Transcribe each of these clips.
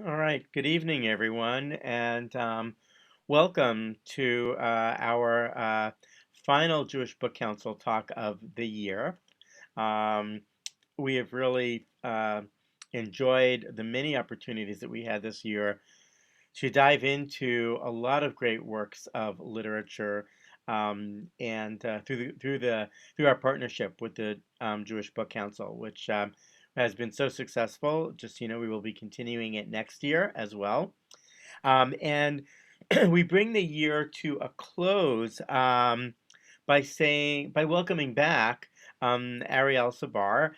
All right. Good evening, everyone, and welcome to our final Jewish Book Council talk of the year. Um, we have really enjoyed the many opportunities that we had this year to dive into a lot of great works of literature, and through our partnership with the Jewish Book Council, which has been so successful. Just we will be continuing it next year as well, and we bring the year to a close by welcoming back Ariel Sabar,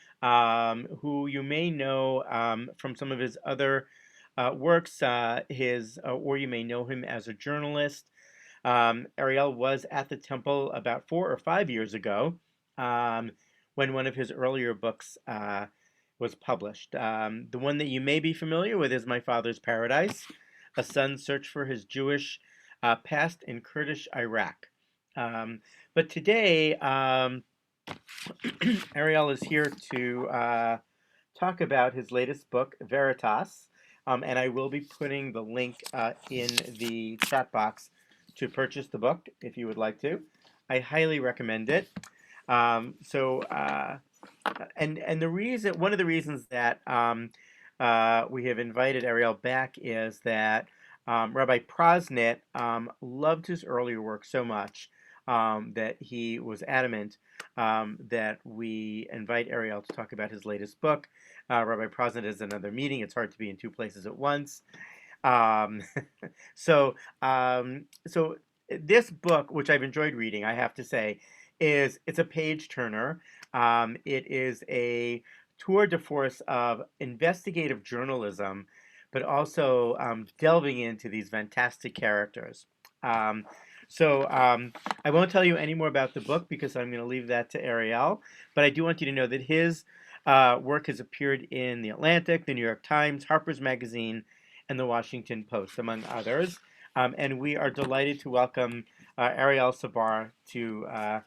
who you may know from some of his other works, or you may know him as a journalist. Ariel was at the temple about 4 or 5 years ago, um, when one of his earlier books was published. The one that you may be familiar with is My Father's Paradise, a son's search for his Jewish past in Kurdish Iraq. Um, but today, Ariel is here to talk about his latest book, Veritas, and I will be putting the link in the chat box to purchase the book if you would like to. I highly recommend it. And one of the reasons that we have invited Ariel back is that Rabbi Prosnit loved his earlier work so much that he was adamant that we invite Ariel to talk about his latest book. Rabbi Prosnit is another meeting. It's hard to be in two places at once. Um, so this book, which I've enjoyed reading, I have to say, it's a page turner. It is a tour de force of investigative journalism, but also delving into these fantastic characters. Um, so I won't tell you any more about the book because I'm going to leave that to Ariel. But I do want you to know that his work has appeared in The Atlantic, The New York Times, Harper's Magazine, and The Washington Post, among others. And we are delighted to welcome Ariel Sabar to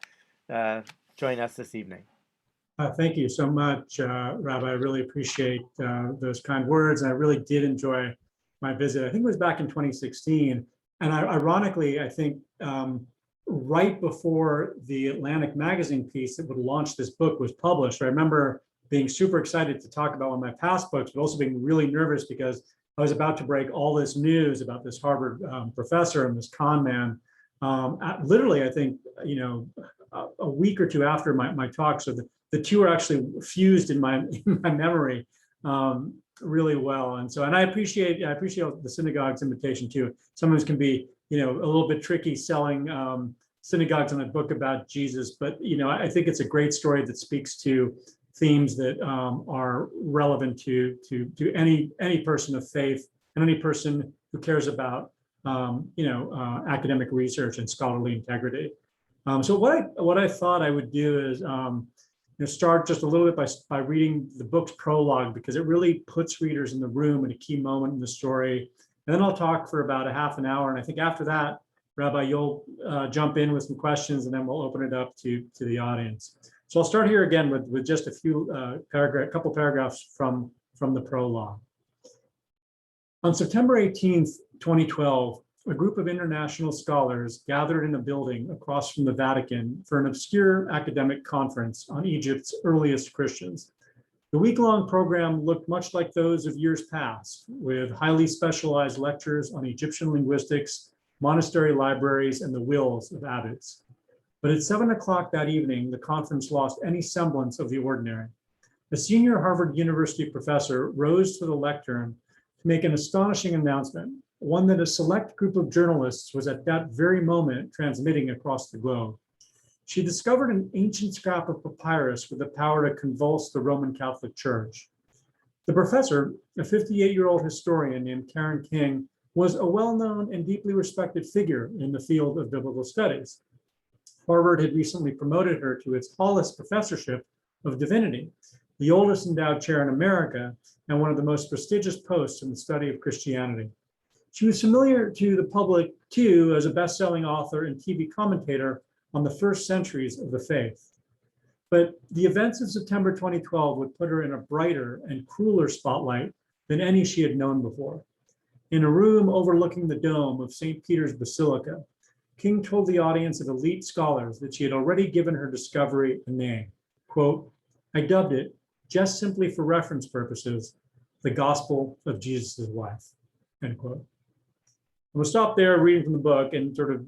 uh, join us this evening. Thank you so much, Rabbi. I really appreciate those kind words. And I really did enjoy my visit. I think it was back in 2016. And ironically, I think right before the Atlantic magazine piece that would launch this book was published, I remember being super excited to talk about one of my past books, but also being really nervous because I was about to break all this news about this Harvard professor and this con man. Literally, I think, a week or two after my talk. So the two are actually fused in my memory really well. And I appreciate the synagogue's invitation too. Sometimes can be a little bit tricky selling synagogues on a book about Jesus, but I think it's a great story that speaks to themes that are relevant to any person of faith and any person who cares about academic research and scholarly integrity. So what I thought I would do is start just a little bit by reading the book's prologue, because it really puts readers in the room at a key moment in the story. And then I'll talk for about a half an hour. And I think after that, Rabbi, you'll jump in with some questions, and then we'll open it up to the audience. So I'll start here again with just a couple paragraphs from the prologue. On September 18th, 2012, a group of international scholars gathered in a building across from the Vatican for an obscure academic conference on Egypt's earliest Christians. The week-long program looked much like those of years past, with highly specialized lectures on Egyptian linguistics, monastery libraries, and the wills of abbots. But at 7 o'clock that evening, the conference lost any semblance of the ordinary. A senior Harvard University professor rose to the lectern to make an astonishing announcement, one that a select group of journalists was at that very moment transmitting across the globe. She discovered an ancient scrap of papyrus with the power to convulse the Roman Catholic Church. The professor, a 58-year-old historian named Karen King, was a well-known and deeply respected figure in the field of biblical studies. Harvard had recently promoted her to its Hollis Professorship of Divinity, the oldest endowed chair in America and one of the most prestigious posts in the study of Christianity. She was familiar to the public, too, as a best-selling author and TV commentator on the first centuries of the faith. But the events of September 2012 would put her in a brighter and crueler spotlight than any she had known before. In a room overlooking the dome of St. Peter's Basilica, King told the audience of elite scholars that she had already given her discovery a name. Quote, I dubbed it, just simply for reference purposes, the Gospel of Jesus' Wife, end quote. We'll stop there reading from the book and sort of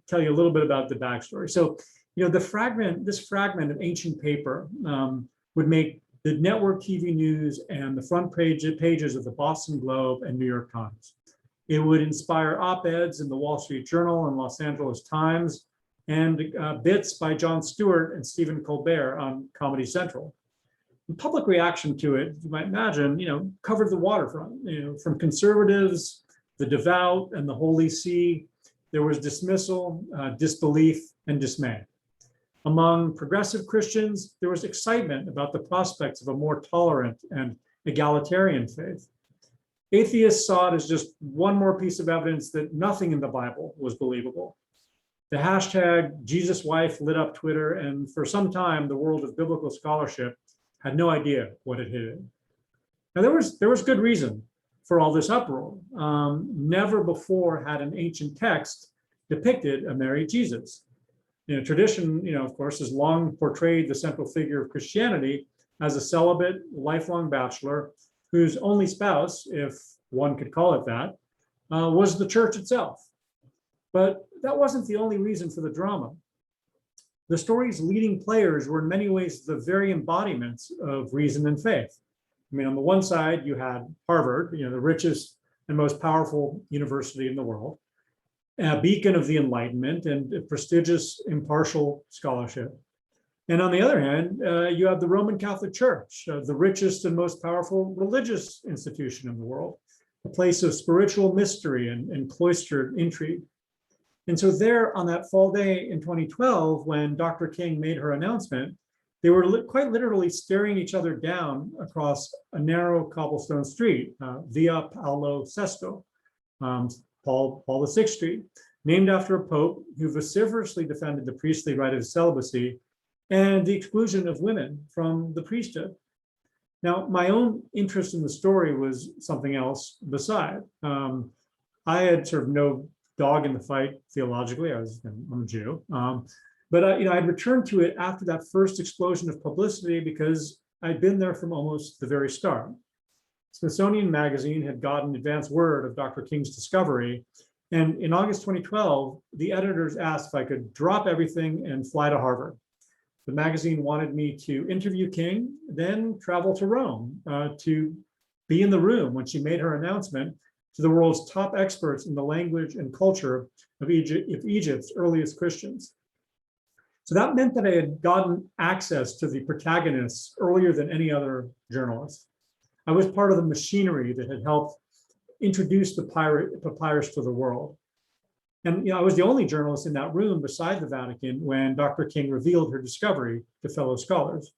tell you a little bit about the backstory. So, this fragment of ancient paper would make the network TV news and the front pages of the Boston Globe and New York Times. It would inspire op-eds in the Wall Street Journal and Los Angeles Times, and bits by Jon Stewart and Stephen Colbert on Comedy Central. The public reaction to it, you might imagine, covered the waterfront. From conservatives, the devout, and the Holy See, there was dismissal, disbelief, and dismay. Among progressive Christians, there was excitement about the prospects of a more tolerant and egalitarian faith. Atheists saw it as just one more piece of evidence that nothing in the Bible was believable. The hashtag Jesus Wife lit up Twitter, and for some time, the world of biblical scholarship had no idea what it hid. Now, there was good reason for all this uproar. Never before had an ancient text depicted a married Jesus. Tradition, of course, has long portrayed the central figure of Christianity as a celibate, lifelong bachelor whose only spouse, if one could call it that, was the church itself. But that wasn't the only reason for the drama. The story's leading players were in many ways the very embodiments of reason and faith. On the one side, you had Harvard, the richest and most powerful university in the world, a beacon of the Enlightenment and a prestigious impartial scholarship. And on the other hand, you have the Roman Catholic Church, the richest and most powerful religious institution in the world, a place of spiritual mystery and cloistered intrigue. And so there on that fall day in 2012, when Dr. King made her announcement, they were quite literally staring each other down across a narrow cobblestone street, Via Paolo VI, Paul VI Street, named after a pope who vociferously defended the priestly right of celibacy and the exclusion of women from the priesthood. Now, my own interest in the story was something else beside. I had sort of no dog in the fight theologically. I'm a Jew. But I'd returned to it after that first explosion of publicity because I'd been there from almost the very start. Smithsonian Magazine had gotten advance word of Dr. King's discovery. And in August 2012, the editors asked if I could drop everything and fly to Harvard. The magazine wanted me to interview King, then travel to Rome to be in the room when she made her announcement to the world's top experts in the language and culture of Egypt's earliest Christians. So that meant that I had gotten access to the protagonists earlier than any other journalist. I was part of the machinery that had helped introduce the papyrus to the world. And I was the only journalist in that room beside the Vatican when Dr. King revealed her discovery to fellow scholars.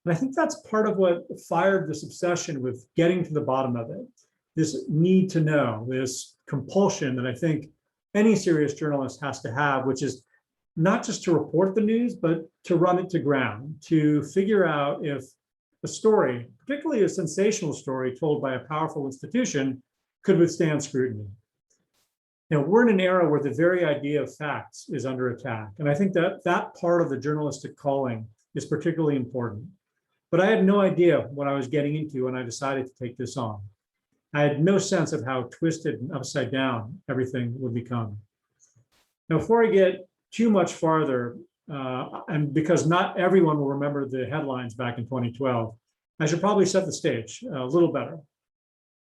And I think that's part of what fired this obsession with getting to the bottom of it, this need to know, this compulsion that I think any serious journalist has to have, which is not just to report the news, but to run it to ground, to figure out if a story, particularly a sensational story told by a powerful institution, could withstand scrutiny. We're in an era where the very idea of facts is under attack. And I think that that part of the journalistic calling is particularly important. But I had no idea what I was getting into when I decided to take this on. I had no sense of how twisted and upside down everything would become. Now, before I get too much farther, and because not everyone will remember the headlines back in 2012, I should probably set the stage a little better.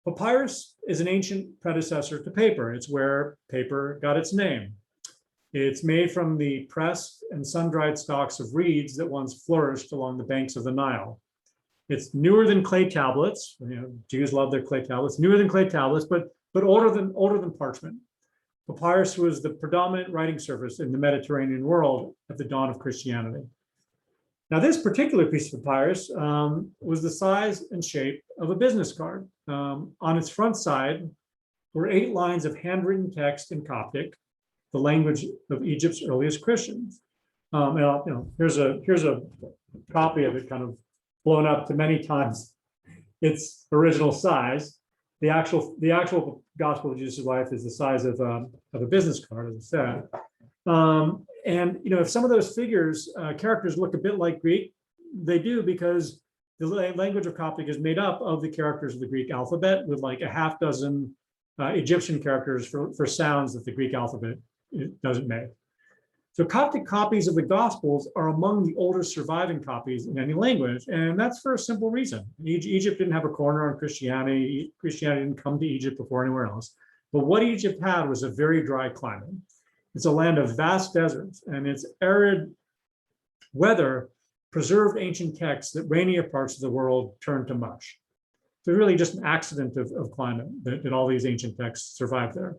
Papyrus is an ancient predecessor to paper. It's where paper got its name. It's made from the pressed and sun-dried stalks of reeds that once flourished along the banks of the Nile. It's newer than clay tablets. Jews love their clay tablets. Newer than clay tablets, but older than parchment. Papyrus was the predominant writing surface in the Mediterranean world at the dawn of Christianity. Now, this particular piece of papyrus was the size and shape of a business card. On its front side were 8 lines of handwritten text in Coptic, the language of Egypt's earliest Christians. Here's a copy of it, kind of blown up to many times its original size. The actual Gospel of Jesus' life is the size of a business card, as I said. And if some of those figures, characters look a bit like Greek, they do, because the language of Coptic is made up of the characters of the Greek alphabet, with like a half dozen Egyptian characters for sounds that the Greek alphabet doesn't make. So Coptic copies of the Gospels are among the oldest surviving copies in any language, and that's for a simple reason. Egypt didn't have a corner on Christianity. Christianity didn't come to Egypt before anywhere else. But what Egypt had was a very dry climate. It's a land of vast deserts, and its arid weather preserved ancient texts that rainier parts of the world turned to mush. So really just an accident of climate that all these ancient texts survived there.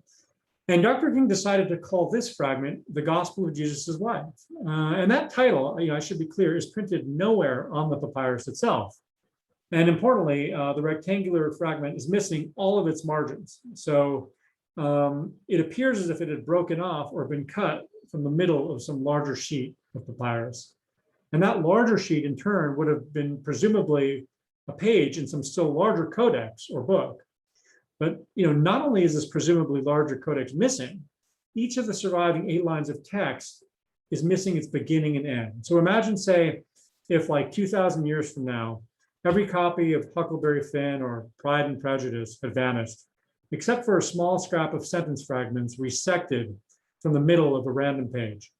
And Dr. King decided to call this fragment the Gospel of Jesus' Wife. And that title, I should be clear, is printed nowhere on the papyrus itself. And importantly, the rectangular fragment is missing all of its margins. So it appears as if it had broken off or been cut from the middle of some larger sheet of papyrus. And that larger sheet, in turn, would have been presumably a page in some still larger codex or book. But not only is this presumably larger codex missing, each of the surviving 8 lines of text is missing its beginning and end. So imagine, say, if like 2,000 years from now, every copy of Huckleberry Finn or Pride and Prejudice had vanished, except for a small scrap of sentence fragments resected from the middle of a random page.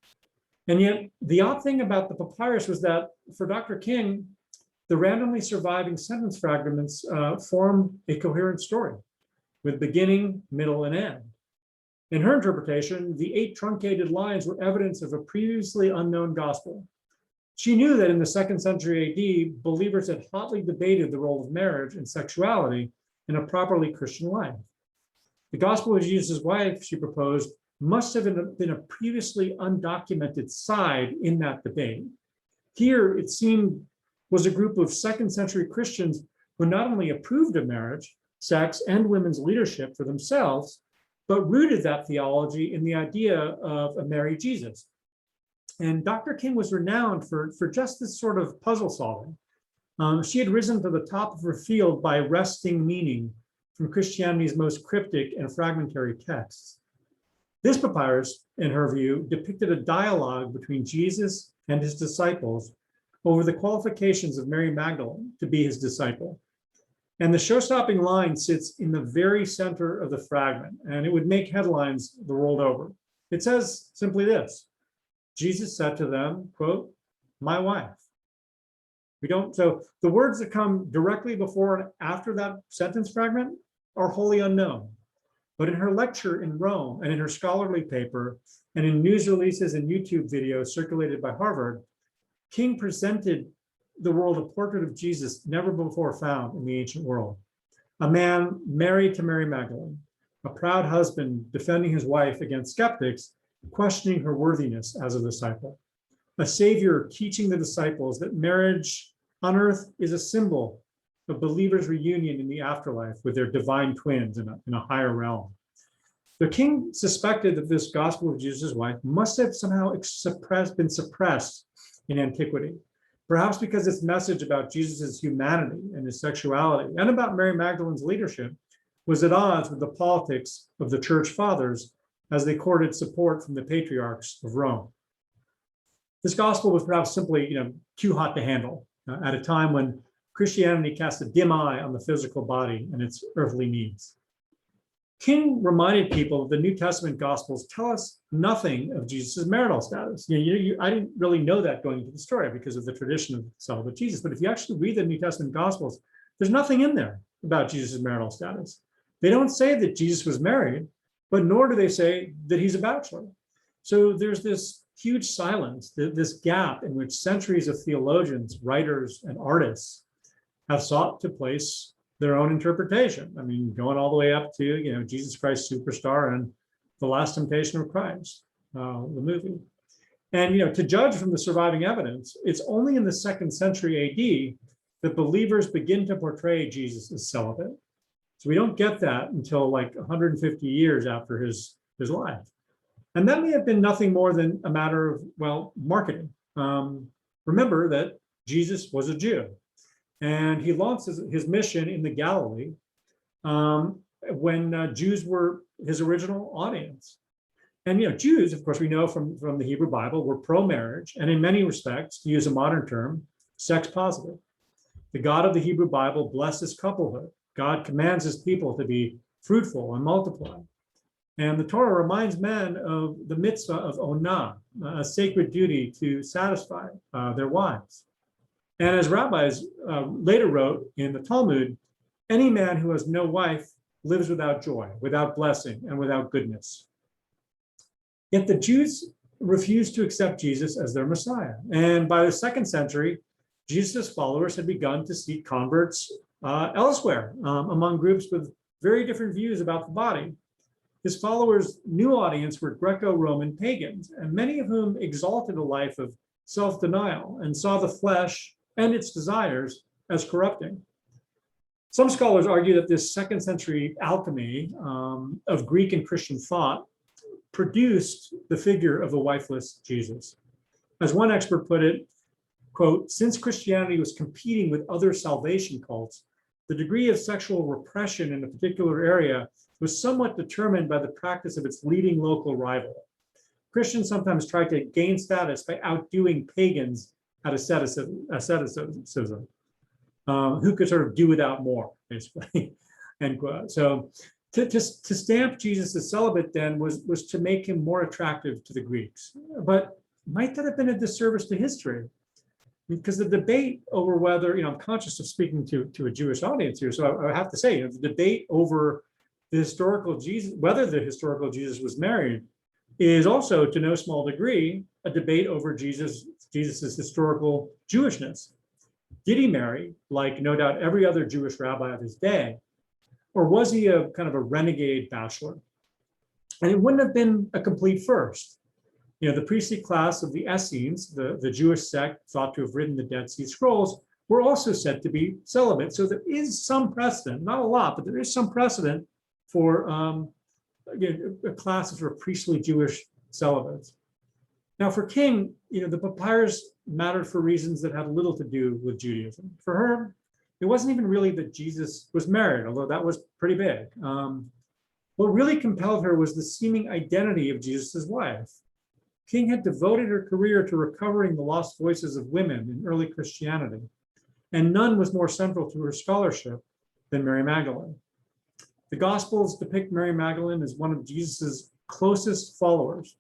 And yet, the odd thing about the papyrus was that for Dr. King, the randomly surviving sentence fragments formed a coherent story, with beginning, middle, and end. In her interpretation, the 8 truncated lines were evidence of a previously unknown gospel. She knew that in the 2nd century AD, believers had hotly debated the role of marriage and sexuality in a properly Christian life. The Gospel of Jesus' Wife, she proposed, must have been a previously undocumented side in that debate. Here, it seemed, was a group of 2nd century Christians who not only approved of marriage, sex, and women's leadership for themselves, but rooted that theology in the idea of a married Jesus. And Dr. King was renowned for just this sort of puzzle solving. She had risen to the top of her field by wresting meaning from Christianity's most cryptic and fragmentary texts. This papyrus, in her view, depicted a dialogue between Jesus and his disciples over the qualifications of Mary Magdalene to be his disciple. And the show-stopping line sits in the very center of the fragment, and it would make headlines the world over. It says simply this: Jesus said to them, quote, "My wife." So the words that come directly before and after that sentence fragment are wholly unknown. But in her lecture in Rome and in her scholarly paper and in news releases and YouTube videos circulated by Harvard, King presented the world a portrait of Jesus never before found in the ancient world. A man married to Mary Magdalene, a proud husband defending his wife against skeptics, questioning her worthiness as a disciple. A savior teaching the disciples that marriage on earth is a symbol of believers' reunion in the afterlife with their divine twins in a higher realm. The king suspected that this Gospel of Jesus' Wife must have somehow been suppressed in antiquity, perhaps because its message about Jesus' humanity and his sexuality and about Mary Magdalene's leadership was at odds with the politics of the church fathers as they courted support from the patriarchs of Rome. This gospel was perhaps simply too hot to handle at a time when Christianity cast a dim eye on the physical body and its earthly needs. King reminded people that the New Testament Gospels tell us nothing of Jesus' marital status. I didn't really know that going into the story because of the tradition of celibate Jesus. But if you actually read the New Testament Gospels, there's nothing in there about Jesus' marital status. They don't say that Jesus was married, but nor do they say that he's a bachelor. So there's this huge silence, this gap in which centuries of theologians, writers, and artists have sought to place their own interpretation. I mean, going all the way up to, Jesus Christ Superstar and The Last Temptation of Christ, the movie. And, to judge from the surviving evidence, it's only in the 2nd century AD that believers begin to portray Jesus as celibate. So we don't get that until like 150 years after his life. And that may have been nothing more than a matter of, marketing. Remember that Jesus was a Jew. And he launched his mission in the Galilee when Jews were his original audience. And Jews, of course, we know from the Hebrew Bible, were pro-marriage, and in many respects, to use a modern term, sex positive. The God of the Hebrew Bible blesses couplehood. God commands his people to be fruitful and multiply. And the Torah reminds men of the mitzvah of onah, a sacred duty to satisfy their wives. And as rabbis later wrote in the Talmud, any man who has no wife lives without joy, without blessing, and without goodness. Yet the Jews refused to accept Jesus as their Messiah. And by the 2nd century, Jesus' followers had begun to seek converts elsewhere, among groups with very different views about the body. His followers' new audience were Greco-Roman pagans, and many of whom exalted a life of self-denial and saw the flesh and its desires as corrupting. Some scholars argue that this 2nd century alchemy of Greek and Christian thought produced the figure of a wifeless Jesus. As one expert put it, quote, since Christianity was competing with other salvation cults, the degree of sexual repression in a particular area was somewhat determined by the practice of its leading local rival. Christians sometimes tried to gain status by outdoing pagans at asceticism, who could sort of do without more, basically. End quote. So to stamp Jesus as celibate then was to make him more attractive to the Greeks. But might that have been a disservice to history? Because the debate over whether, I'm conscious of speaking to a Jewish audience here, so I have to say, the debate over the historical Jesus, whether the historical Jesus was married, is also, to no small degree, a debate over Jesus's historical Jewishness. Did he marry, like no doubt every other Jewish rabbi of his day, or was he a kind of a renegade bachelor? And it wouldn't have been a complete first. The priestly class of the Essenes, the Jewish sect thought to have written the Dead Sea Scrolls, were also said to be celibate. So there is some precedent, not a lot, but there is some precedent for a class of sort of priestly Jewish celibates. Now for King, the papyrus mattered for reasons that had little to do with Judaism. For her, it wasn't even really that Jesus was married, although that was pretty big. What really compelled her was the seeming identity of Jesus' wife. King had devoted her career to recovering the lost voices of women in early Christianity, and none was more central to her scholarship than Mary Magdalene. The Gospels depict Mary Magdalene as one of Jesus's closest followers,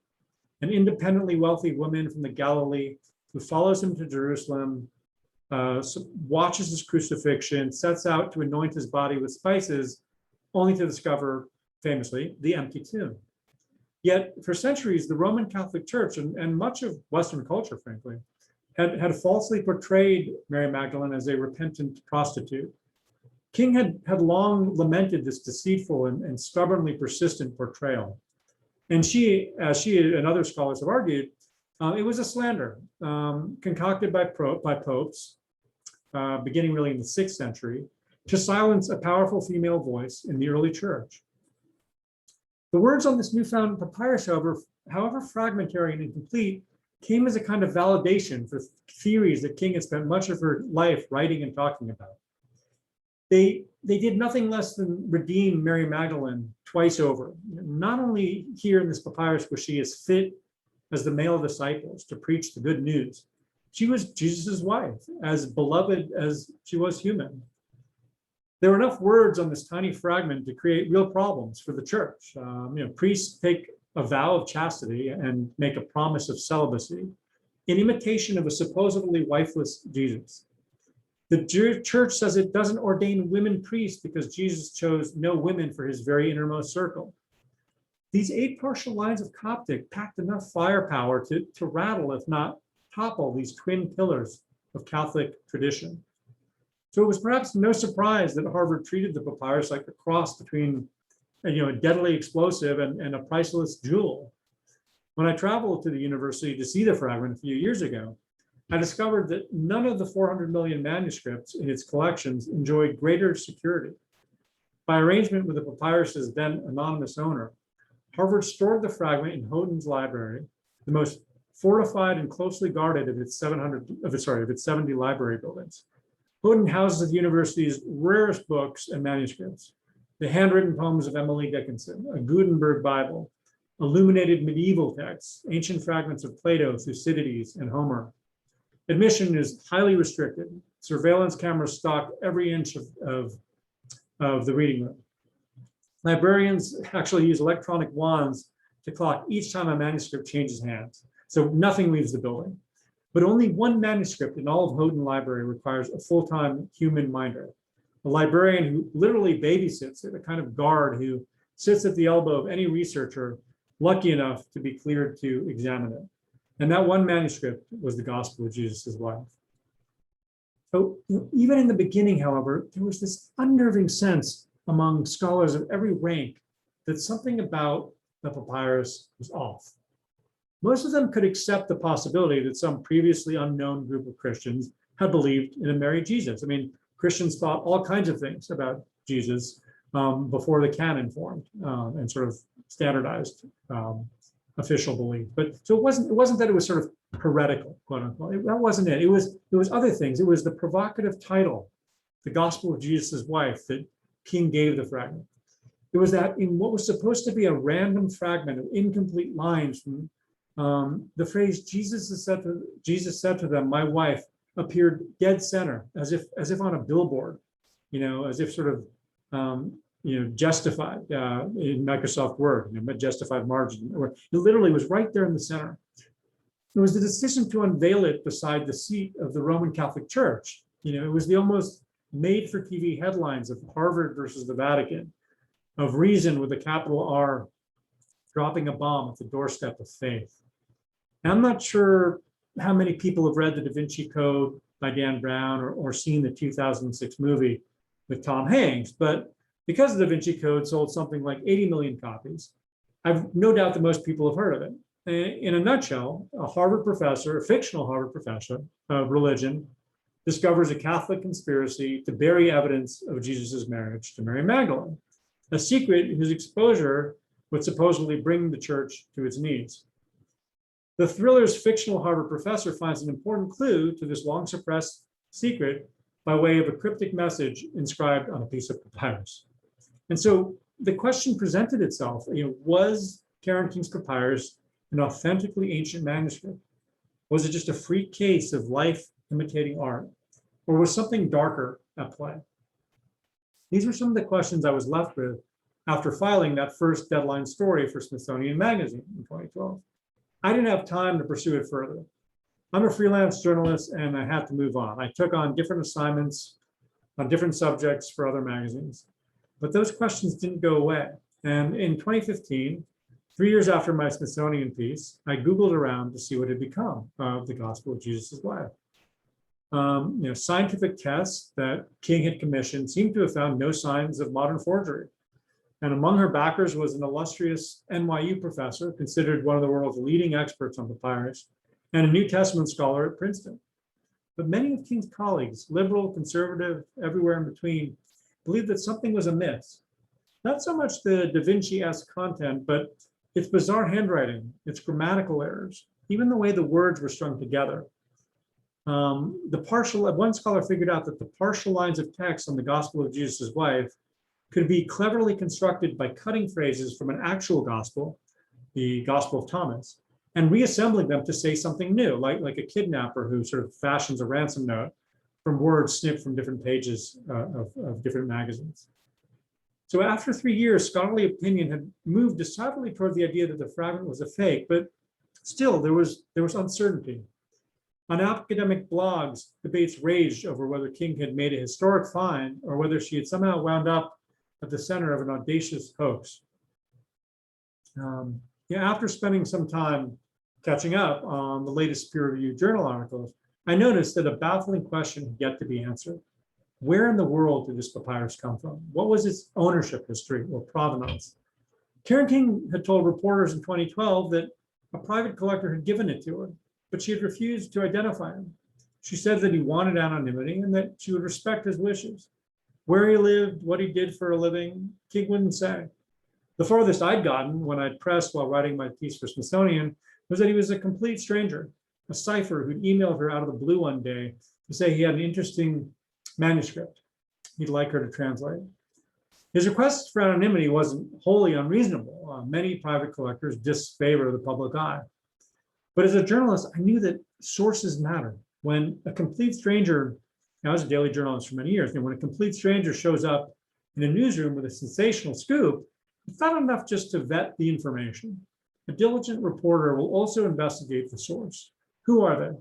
an independently wealthy woman from the Galilee who follows him to Jerusalem, watches his crucifixion, sets out to anoint his body with spices, only to discover, famously, the empty tomb. Yet for centuries, the Roman Catholic Church and much of Western culture, frankly, had falsely portrayed Mary Magdalene as a repentant prostitute. King had long lamented this deceitful and stubbornly persistent portrayal. And she, as she and other scholars have argued, it was a slander concocted by popes, beginning really in the 6th century, to silence a powerful female voice in the early church. The words on this newfound papyrus, however fragmentary and incomplete, came as a kind of validation for theories that King had spent much of her life writing and talking about. They did nothing less than redeem Mary Magdalene twice over. Not only here in this papyrus was she as fit as the male disciples to preach the good news, she was Jesus's wife, as beloved as she was human. There were enough words on this tiny fragment to create real problems for the church. Priests take a vow of chastity and make a promise of celibacy in imitation of a supposedly wifeless Jesus. The church says it doesn't ordain women priests because Jesus chose no women for his very innermost circle. These 8 partial lines of Coptic packed enough firepower to rattle, if not topple, these twin pillars of Catholic tradition. So it was perhaps no surprise that Harvard treated the papyrus like a cross between a deadly explosive and a priceless jewel. When I traveled to the university to see the fragment a few years ago, I discovered that none of the 400 million manuscripts in its collections enjoyed greater security. By arrangement with the papyrus's then anonymous owner, Harvard stored the fragment in Houghton's library, the most fortified and closely guarded of its 70 library buildings. Houghton houses the university's rarest books and manuscripts: the handwritten poems of Emily Dickinson, a Gutenberg Bible, illuminated medieval texts, ancient fragments of Plato, Thucydides, and Homer. Admission is highly restricted. Surveillance cameras stalk every inch of the reading room. Librarians actually use electronic wands to clock each time a manuscript changes hands, so nothing leaves the building. But only one manuscript in all of Houghton Library requires a full-time human minder, a librarian who literally babysits it, a kind of guard who sits at the elbow of any researcher lucky enough to be cleared to examine it. And that one manuscript was the Gospel of Jesus' wife. So even in the beginning, however, there was this unnerving sense among scholars of every rank that something about the papyrus was off. Most of them could accept the possibility that some previously unknown group of Christians had believed in a Mary Jesus. I mean, Christians thought all kinds of things about Jesus before the canon formed and sort of standardized official belief. But so it wasn't that it was sort of heretical, quote unquote. That wasn't it. It was other things. It was the provocative title, the Gospel of Jesus' wife, that King gave the fragment. It was that in what was supposed to be a random fragment of incomplete lines from the phrase Jesus said to them, my wife, appeared dead center, as if on a billboard, as if sort of justified in Microsoft Word, justified margin, or it literally was right there in the center. It was the decision to unveil it beside the seat of the Roman Catholic Church. It was the almost made for TV headlines of Harvard versus the Vatican, of Reason with a capital R dropping a bomb at the doorstep of faith. And I'm not sure how many people have read the Da Vinci Code by Dan Brown or seen the 2006 movie with Tom Hanks, but because the Da Vinci Code sold something like 80 million copies, I've no doubt that most people have heard of it. In a nutshell, a fictional Harvard professor of religion, discovers a Catholic conspiracy to bury evidence of Jesus' marriage to Mary Magdalene, a secret whose exposure would supposedly bring the church to its knees. The thriller's fictional Harvard professor finds an important clue to this long-suppressed secret by way of a cryptic message inscribed on a piece of papyrus. And so the question presented itself, was Karen King's papyrus an authentically ancient manuscript? Was it just a freak case of life imitating art? Or was something darker at play? These were some of the questions I was left with after filing that first deadline story for Smithsonian Magazine in 2012. I didn't have time to pursue it further. I'm a freelance journalist and I had to move on. I took on different assignments on different subjects for other magazines, but those questions didn't go away. And in 2015, 3 years after my Smithsonian piece, I Googled around to see what had become of the Gospel of Jesus' wife. Scientific tests that King had commissioned seemed to have found no signs of modern forgery. And among her backers was an illustrious NYU professor, considered one of the world's leading experts on papyrus, and a New Testament scholar at Princeton. But many of King's colleagues, liberal, conservative, everywhere in between, believed that something was amiss. Not so much the Da Vinci-esque content, but its bizarre handwriting, its grammatical errors, even the way the words were strung together. One scholar figured out that the partial lines of text on the Gospel of Jesus' wife could be cleverly constructed by cutting phrases from an actual gospel, the Gospel of Thomas, and reassembling them to say something new, like a kidnapper who sort of fashions a ransom note from words snipped from different pages of different magazines. So after 3 years, scholarly opinion had moved decidedly toward the idea that the fragment was a fake, but still there was uncertainty. On academic blogs, debates raged over whether King had made a historic find or whether she had somehow wound up at the center of an audacious hoax. After spending some time catching up on the latest peer-reviewed journal articles, I noticed that a baffling question had yet to be answered. Where in the world did this papyrus come from? What was its ownership history or provenance? Karen King had told reporters in 2012 that a private collector had given it to her, but she had refused to identify him. She said that he wanted anonymity and that she would respect his wishes. Where he lived, what he did for a living, King wouldn't say. The farthest I'd gotten when I'd pressed while writing my piece for Smithsonian was that he was a complete stranger, a cipher who'd emailed her out of the blue one day to say he had an interesting manuscript he'd like her to translate. His request for anonymity wasn't wholly unreasonable. Many private collectors disfavor the public eye. But as a journalist, I knew that sources matter. When a complete stranger, I was a daily journalist for many years, and when a complete stranger shows up in a newsroom with a sensational scoop, it's not enough just to vet the information. A diligent reporter will also investigate the source. Who are they?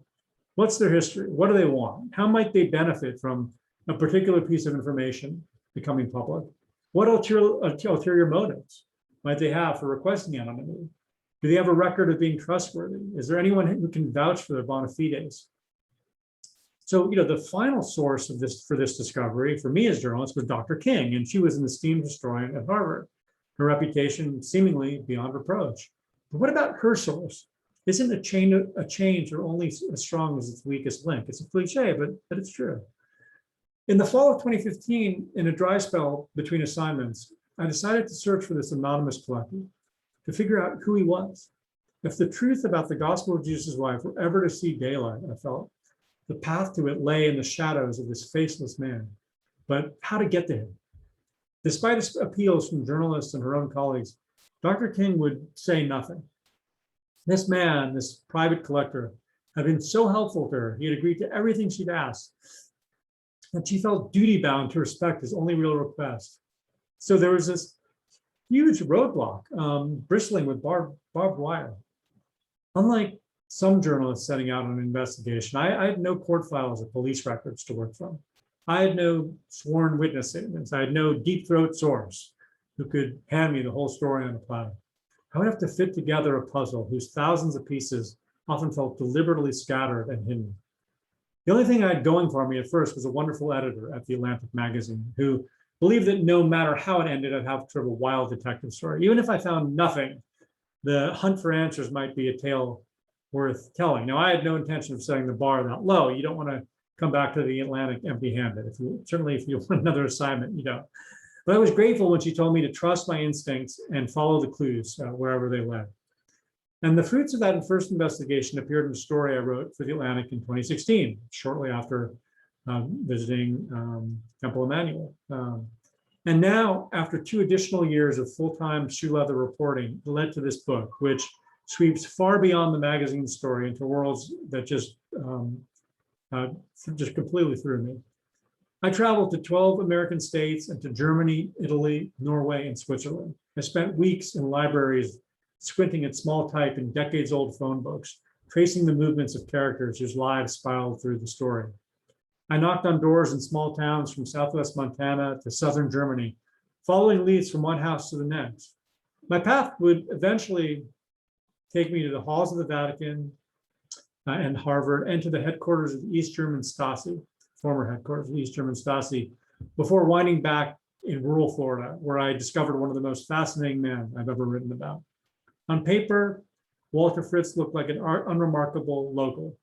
What's their history? What do they want? How might they benefit from a particular piece of information becoming public? What ulterior motives might they have for requesting anonymity? Do they have a record of being trustworthy? Is there anyone who can vouch for their bona fides? So, the final source of this for this discovery for me as a journalist was Dr. King, and she was an esteemed historian at Harvard. Her reputation seemingly beyond reproach. But what about her source? Isn't a change or only as strong as its weakest link? It's a cliche, but it's true. In the fall of 2015, in a dry spell between assignments, I decided to search for this anonymous collector to figure out who he was. If the truth about the Gospel of Jesus' wife were ever to see daylight, I felt, the path to it lay in the shadows of this faceless man. But how to get to him? Despite appeals from journalists and her own colleagues, Dr. King would say nothing. This man, this private collector, had been so helpful to her. He had agreed to everything she'd asked, and she felt duty-bound to respect his only real request. So there was this huge roadblock, bristling with barbed wire. Unlike some journalists setting out on an investigation, I had no court files or police records to work from. I had no sworn witness statements. I had no deep throat source who could hand me the whole story on a platter. I would have to fit together a puzzle whose thousands of pieces often felt deliberately scattered and hidden. The only thing I had going for me at first was a wonderful editor at The Atlantic magazine who believed that no matter how it ended, I'd have sort of a wild detective story. Even if I found nothing, the hunt for answers might be a tale worth telling. Now, I had no intention of setting the bar that low. You don't want to come back to The Atlantic empty-handed. Certainly if you want another assignment, you don't. But I was grateful when she told me to trust my instincts and follow the clues wherever they led. And the fruits of that first investigation appeared in a story I wrote for The Atlantic in 2016, shortly after visiting Temple Emanu-El. And now, after 2 additional years of full-time shoe leather reporting, it led to this book, which sweeps far beyond the magazine story into worlds that just completely threw me. I traveled to 12 American states and to Germany, Italy, Norway, and Switzerland. I spent weeks in libraries squinting at small type in decades-old phone books, tracing the movements of characters whose lives spiraled through the story. I knocked on doors in small towns from Southwest Montana to Southern Germany, following leads from one house to the next. My path would eventually take me to the halls of the Vatican and Harvard, and to the headquarters of the East German Stasi, former headquarters of the East German Stasi, before winding back in rural Florida, where I discovered one of the most fascinating men I've ever written about. On paper, Walter Fritz looked like an unremarkable local.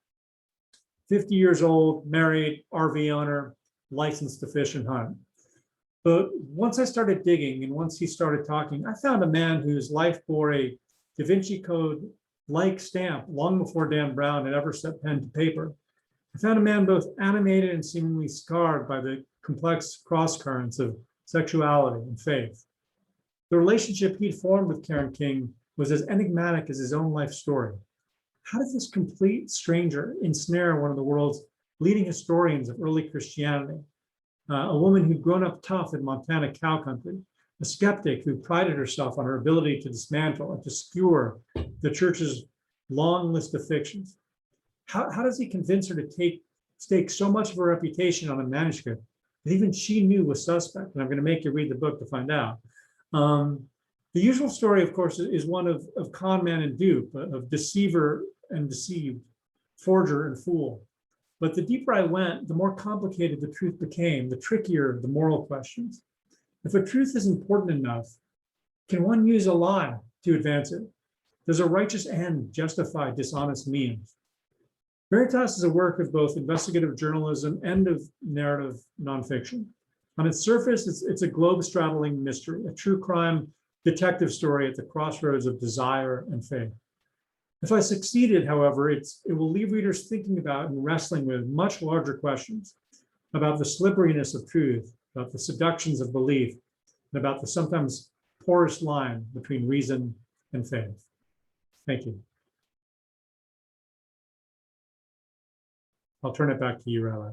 50 years old, married, RV owner, licensed to fish and hunt. But once I started digging and once he started talking, I found a man whose life bore a Da Vinci Code-like stamp long before Dan Brown had ever set pen to paper. I found a man both animated and seemingly scarred by the complex cross-currents of sexuality and faith. The relationship he'd formed with Karen King was as enigmatic as his own life story. How does this complete stranger ensnare one of the world's leading historians of early Christianity, a woman who'd grown up tough in Montana cow country, a skeptic who prided herself on her ability to dismantle and to skewer the church's long list of fictions? How does he convince her to stake so much of her reputation on a manuscript that even she knew was suspect? And I'm going to make you read the book to find out. The usual story, of course, is one of con man and dupe, of deceiver and deceived, forger and fool. But the deeper I went, the more complicated the truth became, the trickier the moral questions. If a truth is important enough, can one use a lie to advance it? Does a righteous end justify dishonest means? Veritas is a work of both investigative journalism and of narrative nonfiction. On its surface, it's a globe-straddling mystery, a true crime detective story at the crossroads of desire and faith. If I succeeded, however, it will leave readers thinking about and wrestling with much larger questions. about the slipperiness of truth, about the seductions of belief, and about the sometimes porous line between reason and faith. Thank you. I'll turn it back to you, Rabbi.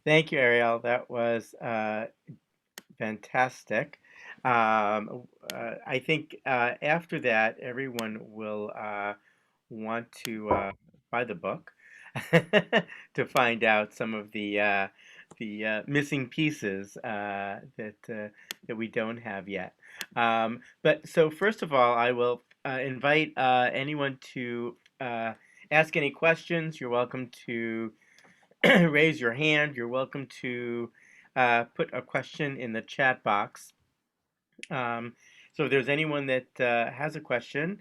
Thank you, Ariel. That was fantastic. I think after that, everyone will want to buy the book to find out some of the missing pieces that we don't have yet. But so first of all, I will invite anyone to ask any questions. You're welcome to raise your hand. You're welcome to put a question in the chat box. So if there's anyone that has a question,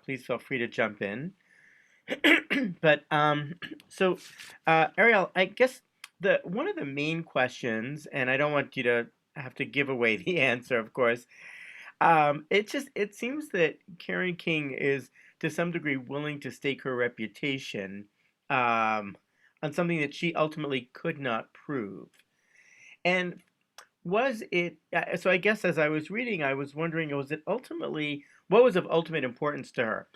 please feel free to jump in. But so Ariel, I guess one of the main questions, and I don't want you to have to give away the answer, of course. It seems that Karen King is to some degree willing to stake her reputation on something that she ultimately could not prove. And was it, so I guess as I was reading, I was wondering, was it ultimately, what was of ultimate importance to her?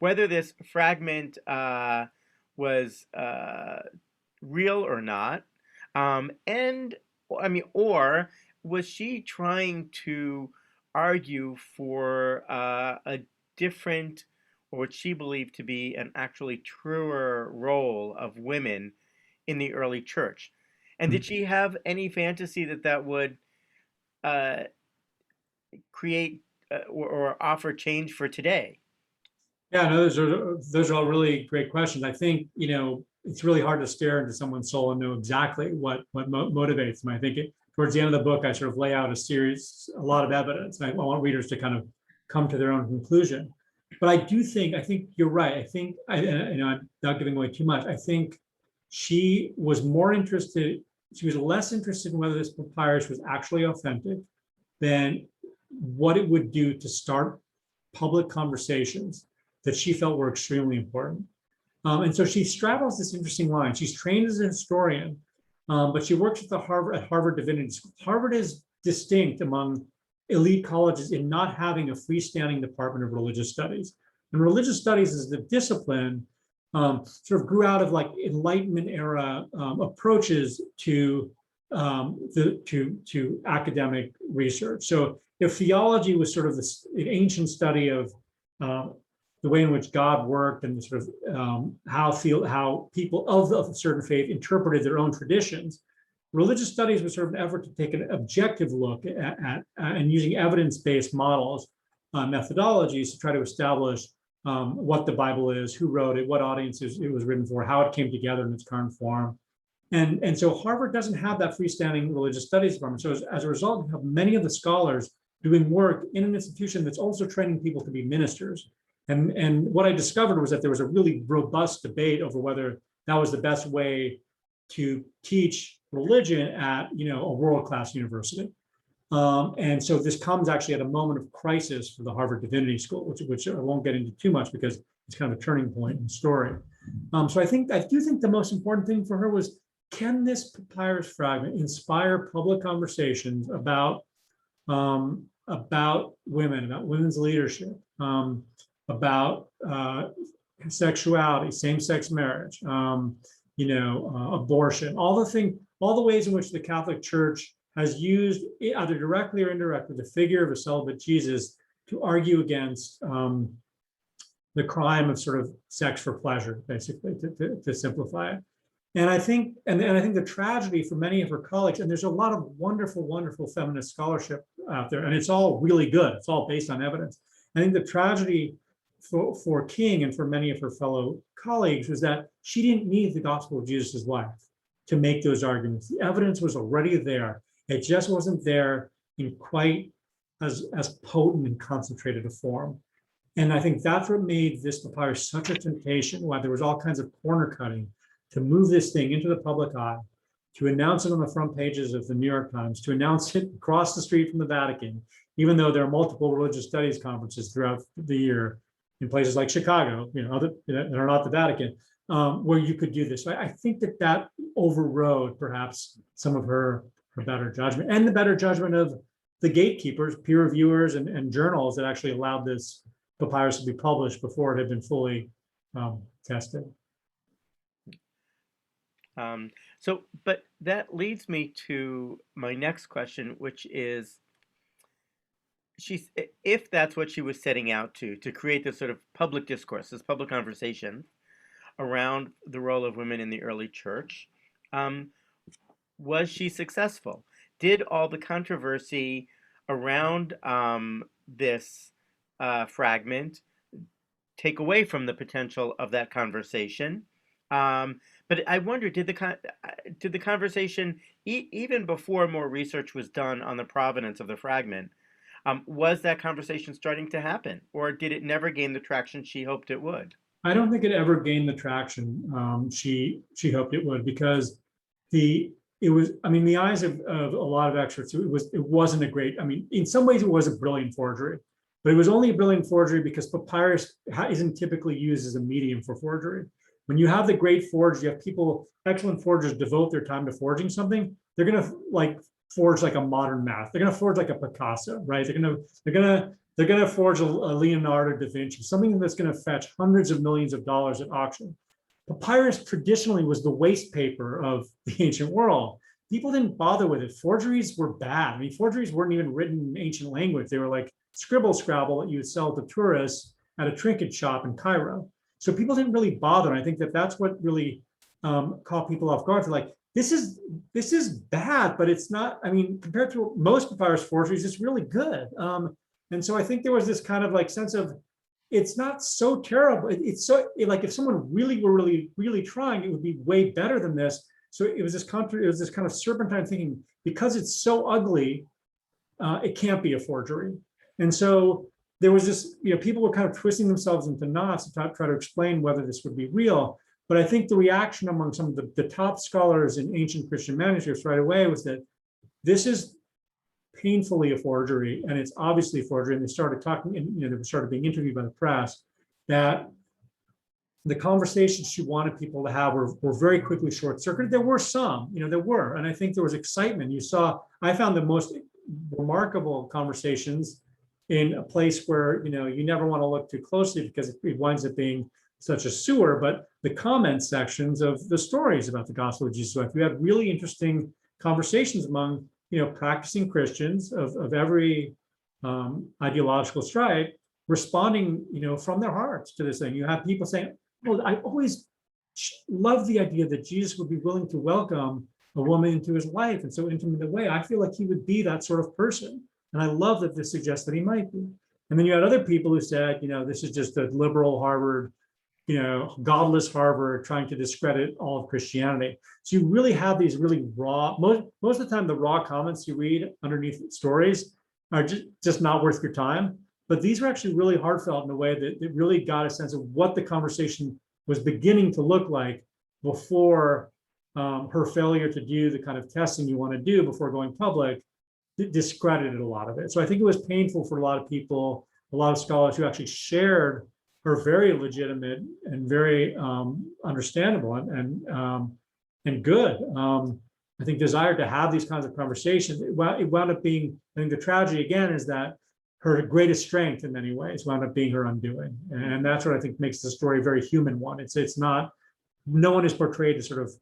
Whether this fragment was real or not, and I mean, or was she trying to argue for a different, or what she believed to be an actually truer role of women in the early church? And did she have any fantasy that that would uh, create or offer change for today? Yeah, no, those are all really great questions. I think, it's really hard to stare into someone's soul and know exactly what motivates them. I think towards the end of the book, I sort of lay out a lot of evidence. And I want readers to kind of come to their own conclusion. But I think you're right. I think, I'm not giving away too much. I think she was less interested in whether this papyrus was actually authentic than what it would do to start public conversations that she felt were extremely important. And so she straddles this interesting line. She's trained as a historian, but she works at Harvard Divinity School. Harvard is distinct among elite colleges in not having a freestanding department of religious studies. And religious studies as a discipline sort of grew out of like Enlightenment era approaches to academic research. So if theology was sort of an ancient study of the way in which God worked and sort of how people of a certain faith interpreted their own traditions, religious studies was sort of an effort to take an objective look at and using evidence-based models, methodologies to try to establish what the Bible is, who wrote it, what audiences it was written for, how it came together in its current form. And so Harvard doesn't have that freestanding religious studies department. So as a result, you have many of the scholars doing work in an institution that's also training people to be ministers. And what I discovered was that there was a really robust debate over whether that was the best way to teach religion at a world-class university. And so this comes actually at a moment of crisis for the Harvard Divinity School, which I won't get into too much because it's kind of a turning point in the story. So I do think the most important thing for her was, can this papyrus fragment inspire public conversations about women, about women's leadership, about sexuality, same-sex marriage, abortion, all the ways in which the Catholic Church has used, either directly or indirectly, the figure of a celibate Jesus to argue against the crime of sort of sex for pleasure, basically, to simplify it. And I think, the tragedy for many of her colleagues, and there's a lot of wonderful, wonderful feminist scholarship out there, and it's all really good. It's all based on evidence. I think the tragedy for King and for many of her fellow colleagues was that she didn't need the gospel of Jesus' life to make those arguments. The evidence was already there. It just wasn't there in quite as potent and concentrated a form. And I think that's what made this papyrus such a temptation, why there was all kinds of corner cutting to move this thing into the public eye, to announce it on the front pages of the New York Times, to announce it across the street from the Vatican, even though there are multiple religious studies conferences throughout the year in places like Chicago, that are not the Vatican. where you could do this. So I think that that overrode perhaps some of her better judgment and the better judgment of the gatekeepers, peer reviewers, and journals that actually allowed this papyrus to be published before it had been fully tested. But that leads me to my next question, which is, if that's what she was setting out to create this sort of public discourse, this public conversation around the role of women in the early church, was she successful? Did all the controversy around this fragment take away from the potential of that conversation? But I wonder, did the conversation, even before more research was done on the provenance of the fragment, was that conversation starting to happen, or did it never gain the traction she hoped it would? I don't think it ever gained the traction she hoped it would, because the eyes of a lot of experts, it wasn't a great, in some ways it was a brilliant forgery, but it was only a brilliant forgery because papyrus isn't typically used as a medium for forgery. When you have the great forgers, you have people, excellent forgers, devote their time to forging something. They're going to forge like a modern math. They're going to forge like a Picasso, right? They're going to forge a Leonardo da Vinci, something that's going to fetch hundreds of millions of dollars at auction. Papyrus traditionally was the waste paper of the ancient world. People didn't bother with it. Forgeries were bad. Forgeries weren't even written in ancient language. They were like scribble scrabble that you would sell to tourists at a trinket shop in Cairo. So people didn't really bother. And I think that that's what really caught people off guard. They're like, this is bad, but it's not, compared to most papyrus forgeries, it's really good. And so I think there was this kind of sense of, it's not so terrible. It's so if someone really were really trying, it would be way better than this. So it was this kind of serpentine thinking, because it's so ugly, it can't be a forgery. And so there was this, people were kind of twisting themselves into knots to try to explain whether this would be real. But I think the reaction among some of the top scholars in ancient Christian manuscripts right away was that this is painfully a forgery, and it's obviously a forgery. And they started talking, and they started being interviewed by the press, that the conversations she wanted people to have were very quickly short-circuited. There were some, and I think there was excitement. I found the most remarkable conversations in a place where you never want to look too closely because it winds up being such a sewer, but the comment sections of the stories about the gospel of Jesus Christ. We had really interesting conversations among practicing Christians of every ideological stripe, responding from their hearts to this thing. You have people saying, "Oh, I always loved the idea that Jesus would be willing to welcome a woman into his life in so intimate a way. I feel like he would be that sort of person. And I love that this suggests that he might be." And then you had other people who said, this is just a liberal Harvard, godless Harvard trying to discredit all of Christianity. So you really have these really raw, most of the time, the raw comments you read underneath stories are just not worth your time. But these were actually really heartfelt in a way that it really got a sense of what the conversation was beginning to look like before her failure to do the kind of testing you want to do before going public discredited a lot of it. So I think it was painful for a lot of people, a lot of scholars who actually shared her very legitimate and very understandable and good, I think, desire to have these kinds of conversations. It wound up being, I think the tragedy again is that her greatest strength in many ways wound up being her undoing. And that's what I think makes the story a very human one. It's not, no one is portrayed as sort of,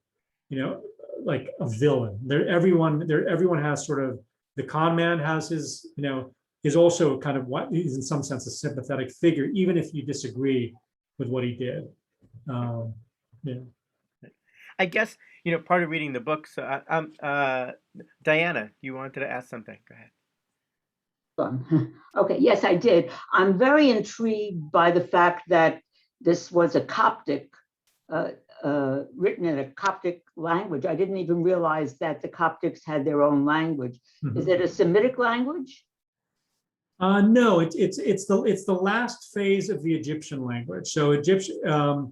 like a villain. Everyone has sort of, the con man has his, is also kind of what is in some sense a sympathetic figure, even if you disagree with what he did. I guess, part of reading the book, so Diana, you wanted to ask something. Go ahead. Okay, yes, I did. I'm very intrigued by the fact that this was a Coptic, written in a Coptic language. I didn't even realize that the Coptics had their own language. Mm-hmm. Is it a Semitic language? No, it's the last phase of the Egyptian language. So Egyptian, I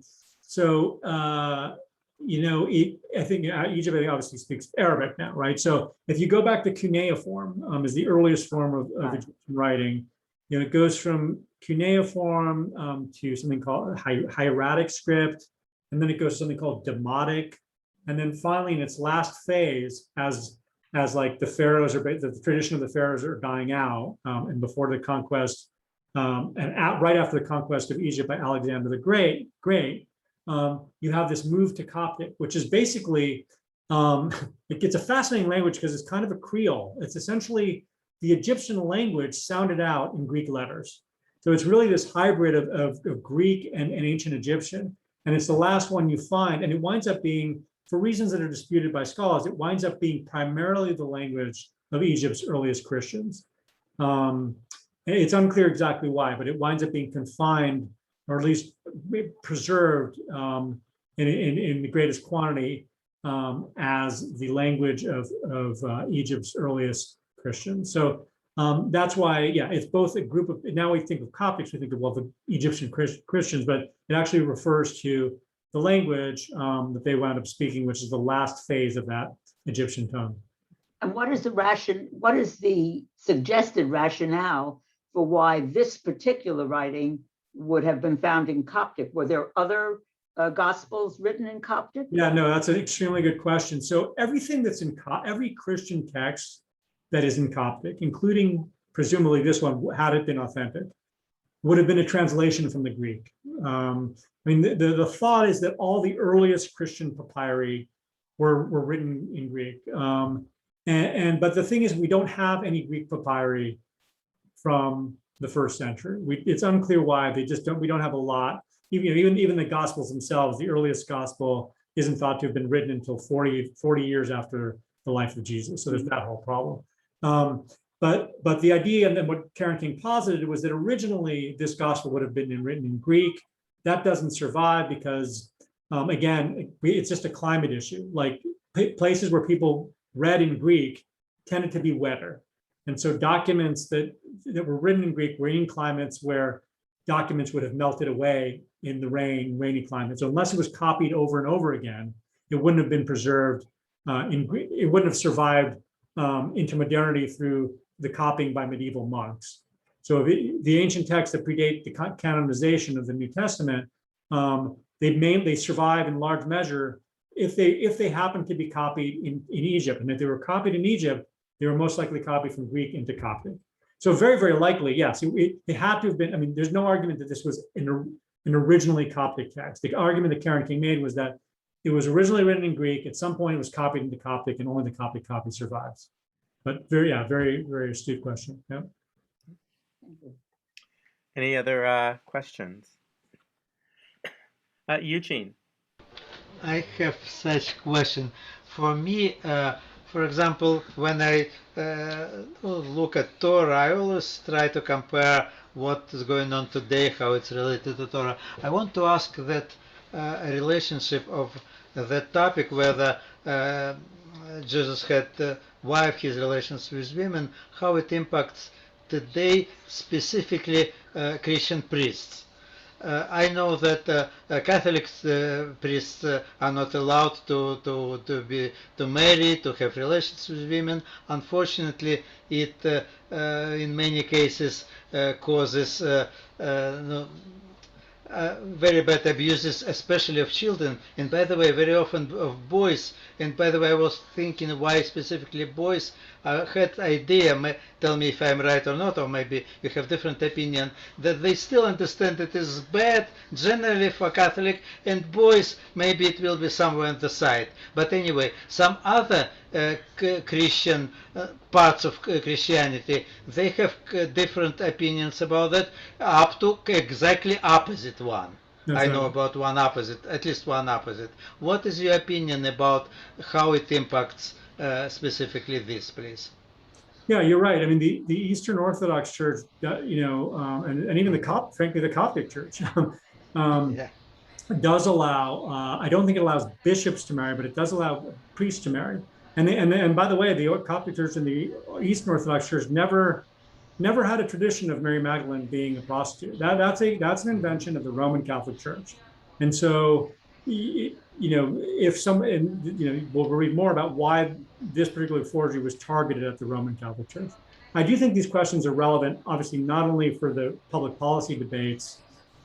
think Egypt obviously speaks Arabic now, right? So if you go back to cuneiform, is the earliest form of Egyptian writing. It goes from cuneiform to something called hieratic script, and then it goes to something called Demotic, and then finally in its last phase, as like the pharaohs are, the tradition of the pharaohs are dying out, and before the conquest, right after the conquest of Egypt by Alexander the Great, you have this move to Coptic, which is basically, it's a fascinating language because it's kind of a Creole. It's essentially the Egyptian language sounded out in Greek letters. So it's really this hybrid of Greek and ancient Egyptian. And it's the last one you find. And it winds up being, for reasons that are disputed by scholars, it winds up being primarily the language of Egypt's earliest Christians. It's unclear exactly why, but it winds up being confined, or at least preserved in the greatest quantity as the language of Egypt's earliest Christians. So that's why, yeah, it's both a group of, now we think of Coptics, we think of, well, the Egyptian Christians, but it actually refers to the language that they wound up speaking, which is the last phase of that Egyptian tongue. And what is the suggested rationale for why this particular writing would have been found in Coptic? Were there other Gospels written in Coptic? Yeah, no, that's an extremely good question. So everything that's in every Christian text that is in Coptic, including presumably this one, had it been authentic, would have been a translation from the Greek. I mean, the thought is that all the earliest Christian papyri were written in Greek. But the thing is, we don't have any Greek papyri from the first century. It's unclear why. We don't have a lot. Even the Gospels themselves, the earliest Gospel isn't thought to have been written until 40 years after the life of Jesus. So there's that whole problem. But the idea, and then what Karen King posited, was that originally this Gospel would have been written in Greek. That doesn't survive because, again, it's just a climate issue. Like places where people read in Greek tended to be wetter. And so documents that were written in Greek were in climates where documents would have melted away in the rainy climate. So unless it was copied over and over again, it wouldn't have been preserved in Greek. It wouldn't have survived into modernity through the copying by medieval monks. So the ancient texts that predate the canonization of the New Testament, they survive in large measure if they happen to be copied in Egypt. And if they were copied in Egypt, they were most likely copied from Greek into Coptic. So very, very likely, yes, it had to have been. I mean, there's no argument that this was an originally Coptic text. The argument that Karen King made was that it was originally written in Greek. At some point, it was copied into Coptic, and only the Coptic copy survives. But very, very astute question. Yeah. Any other questions? Eugene. I have such question. For me, for example, when I look at Torah, I always try to compare what is going on today, how it's related to Torah. I want to ask that a relationship of that topic, whether Jesus had wife, his relations with women, how it impacts today, specifically Christian priests. I know that Catholic priests are not allowed to marry, to have relations with women. Unfortunately, it in many cases causes very bad abuses, especially of children, and by the way, very often of boys. And by the way, I was thinking why specifically boys had idea, tell me if I'm right or not, or maybe you have different opinion, that they still understand it is bad generally for Catholic, and boys maybe it will be somewhere on the side. But anyway, some other Christian parts of Christianity, they have different opinions about that, up to exactly opposite one. I know about one opposite, at least one opposite. What is your opinion about how it impacts specifically this, please? Yeah, you're right. I mean, the Eastern Orthodox Church, and even frankly, the Coptic Church, does allow. I don't think it allows bishops to marry, but it does allow priests to marry. And by the way, the Coptic Church and the Eastern Orthodox Church never had a tradition of Mary Magdalene being a prostitute. That's an invention of the Roman Catholic Church. And so, if we'll read more about why this particular forgery was targeted at the Roman Catholic Church. I do think these questions are relevant, obviously, not only for the public policy debates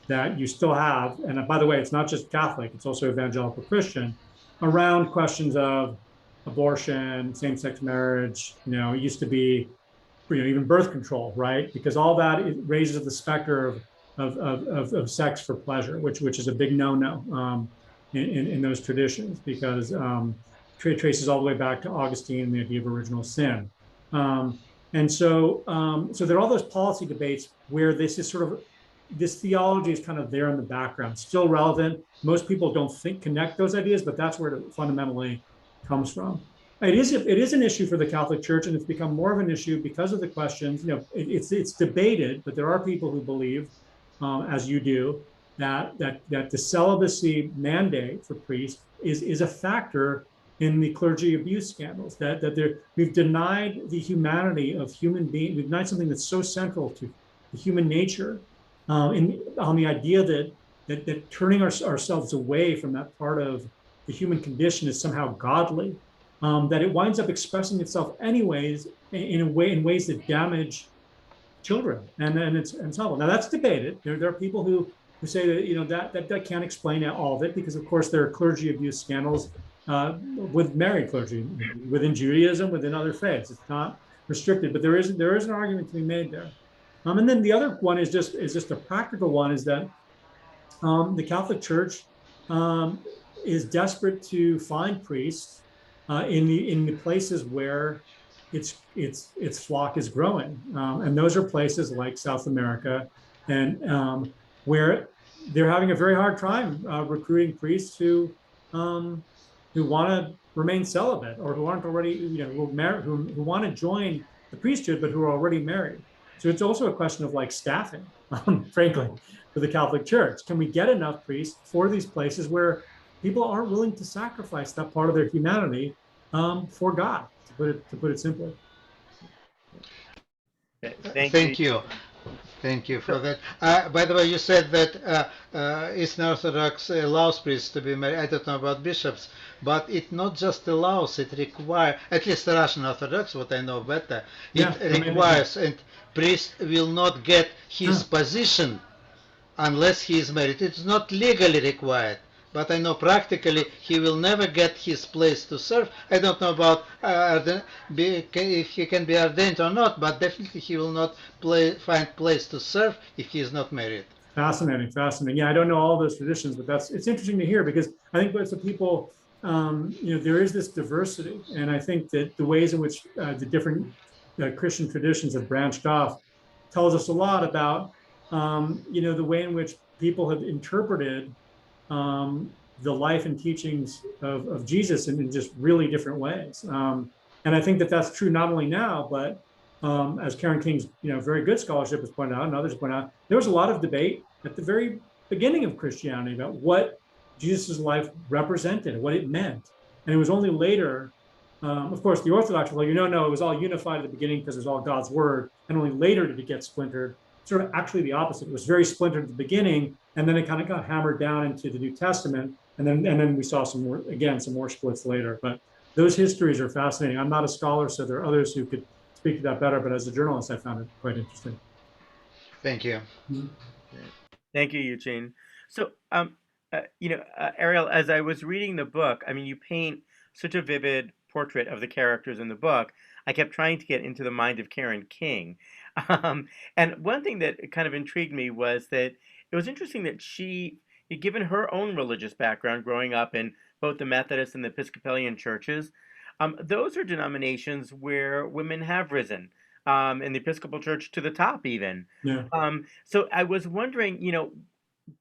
that you still have, and by the way, it's not just Catholic, it's also evangelical Christian, around questions of abortion, same-sex marriage. It used to be, even birth control, right? Because all that raises the specter of sex for pleasure, which is a big no-no in those traditions, because traces all the way back to Augustine and the idea of original sin. And so there are all those policy debates where this theology is kind of there in the background, still relevant. Most people don't connect those ideas, but that's where it fundamentally comes from. It is an issue for the Catholic Church, and it's become more of an issue because of the questions. It's debated, but there are people who believe, as you do, that the celibacy mandate for priests is a factor in the clergy abuse scandals. We've denied the humanity of human beings. We've denied something that's so central to the human nature, on the idea that turning ourselves away from that part of the human condition is somehow godly. That it winds up expressing itself anyways in ways that damage children, and so on. Now that's debated. There are people who say that that can't explain all of it, because of course there are clergy abuse scandals with married clergy within Judaism, within other faiths. It's not restricted, but there is an argument to be made there. And then the other one is just a practical one, is that the Catholic Church is desperate to find priests in the places where its flock is growing, and those are places like South America, and where they're having a very hard time recruiting priests who want to remain celibate, or who aren't already, who want to join the priesthood but who are already married. So it's also a question of like staffing, frankly, for the Catholic Church. Can we get enough priests for these places where people aren't willing to sacrifice that part of their humanity for God, to put it simply? Thank you. Thank you for that. By the way, you said that Eastern Orthodox allows priests to be married. I don't know about bishops, but it not just allows, it requires, at least the Russian Orthodox, what I know better, it requires, and priest will not get his position unless he is married. It's not legally required, but I know practically he will never get his place to serve. I don't know about if he can be ordained or not, but definitely he will not find place to serve if he is not married. Fascinating. Yeah, I don't know all those traditions, but it's interesting to hear, because I think as the people, there is this diversity, and I think that the ways in which the different Christian traditions have branched off tells us a lot about the way in which people have interpreted the life and teachings of Jesus in just really different ways. And I think that that's true not only now, but as Karen King's very good scholarship has pointed out, and others point out, there was a lot of debate at the very beginning of Christianity about what Jesus' life represented, what it meant. And it was only later, of course, the Orthodox were like, no, it was all unified at the beginning because it was all God's word, and only later did it get splintered. Sort of actually the opposite. It was very splintered at the beginning, and then it kind of got hammered down into the New Testament, and then we saw some more splits later. But those histories are fascinating. I'm not a scholar, so there are others who could speak to that better, but as a journalist, I found it quite interesting. Thank you. Thank you, Eugene. So, Ariel, as I was reading the book, I mean, you paint such a vivid portrait of the characters in the book. I kept trying to get into the mind of Karen King. And one thing that kind of intrigued me was that it was interesting that given her own religious background growing up in both the Methodist and the Episcopalian churches, those are denominations where women have risen, in the Episcopal Church to the top even. Yeah. So I was wondering,